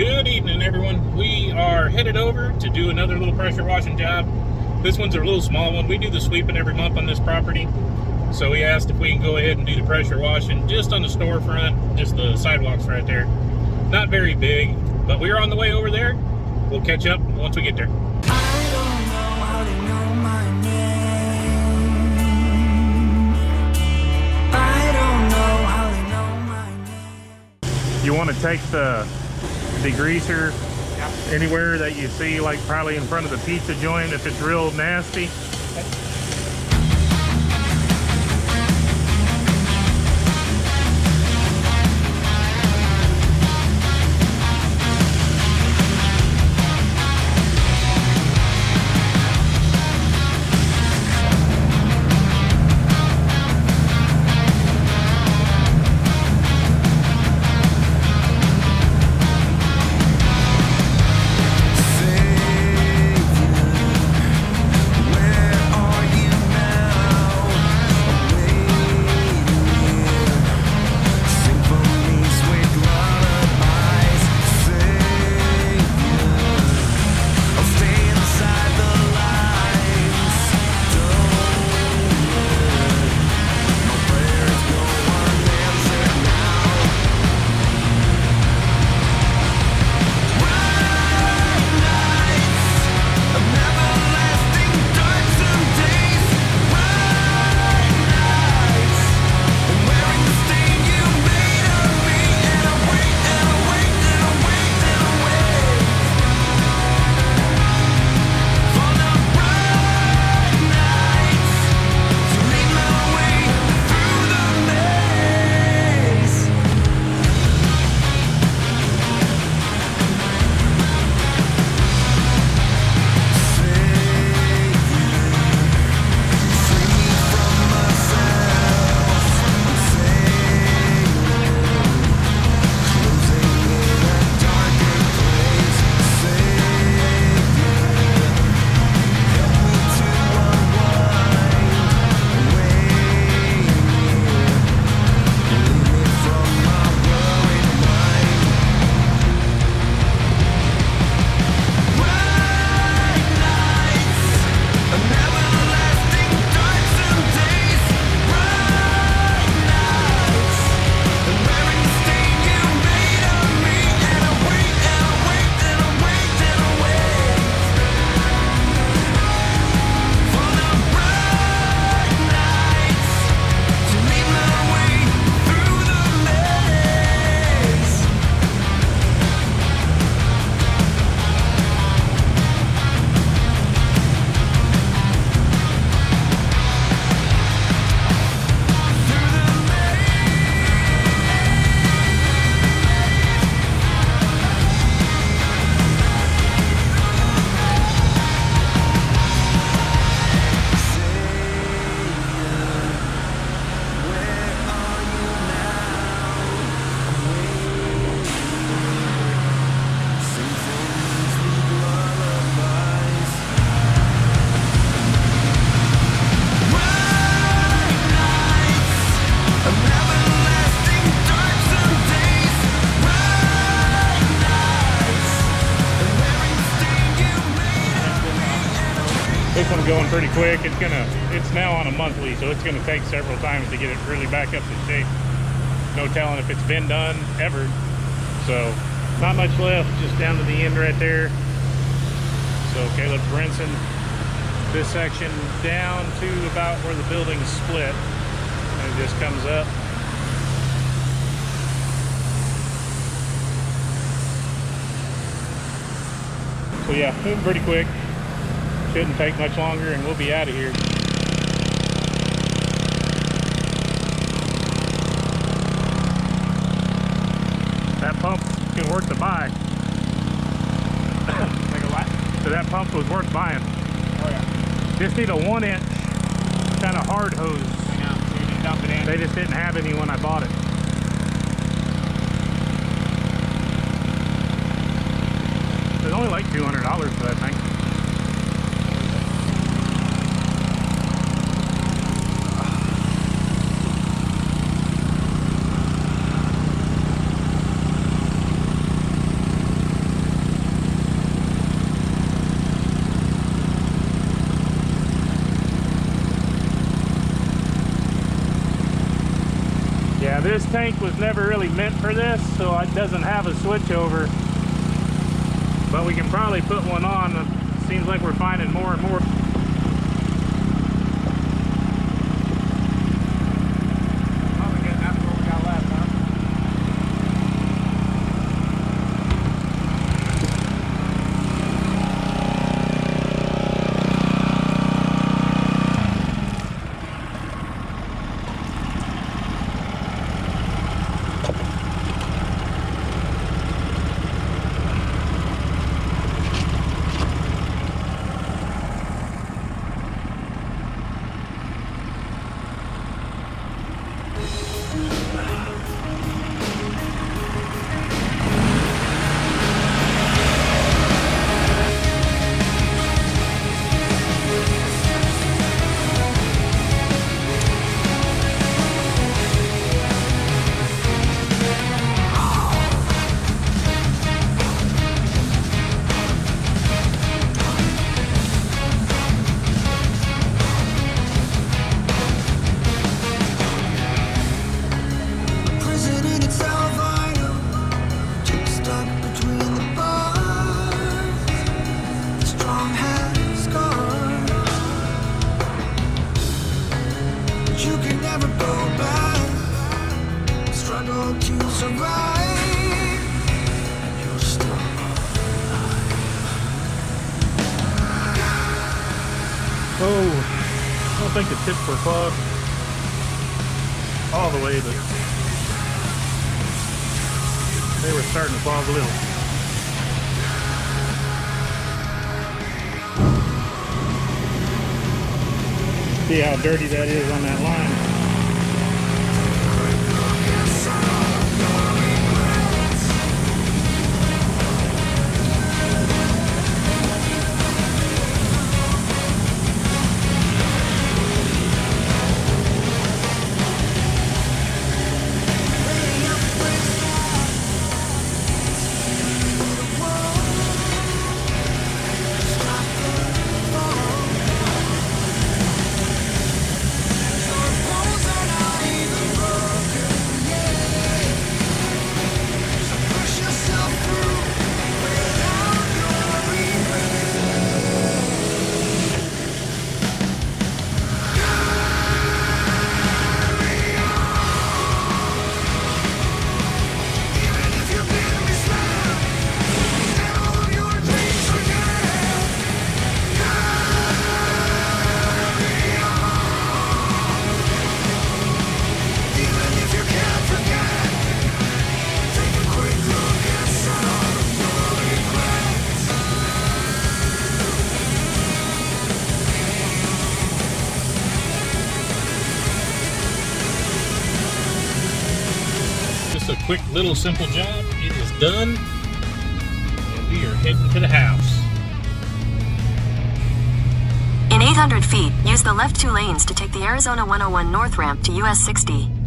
Good evening, everyone. We are headed over to do another little pressure washing job. This one's a little small one. We do the sweeping every month on this property. So we asked if we can go ahead and do the pressure washing just on the storefront, just the sidewalks right there. Not very big, but we're on the way over there. We'll catch up once we get there. You want to take the degreaser anywhere that you see, like probably in front of the pizza joint if it's real nasty. This one's going pretty quick. It's now on a monthly, so it's gonna take several times to get it really back up to shape. No telling if it's been done ever. So not much left, just down to the end right there. So Caleb's rinsing this section down to about where the building's split, and it just comes up. So yeah, moving pretty quick. Shouldn't take much longer and we'll be out of here. That pump can worth the buy. Like a what? So that pump was worth buying. Oh yeah. Just need a 1-inch kind of hard hose. I know, so you can dump it in. They just didn't have any when I bought it. It's only like $200 for that thing. This tank was never really meant for this, so it doesn't have a switch over. But we can probably put one on. It seems like we're finding more and more. Probably getting after what we got left, huh? Oh, I don't think the tips were clogged all the way, but they were starting to clog a little. See how dirty that is on that line. A quick little simple job. It is done, and we are heading to the house. In 800 feet, use the left 2 lanes to take the Arizona 101 north ramp to US 60.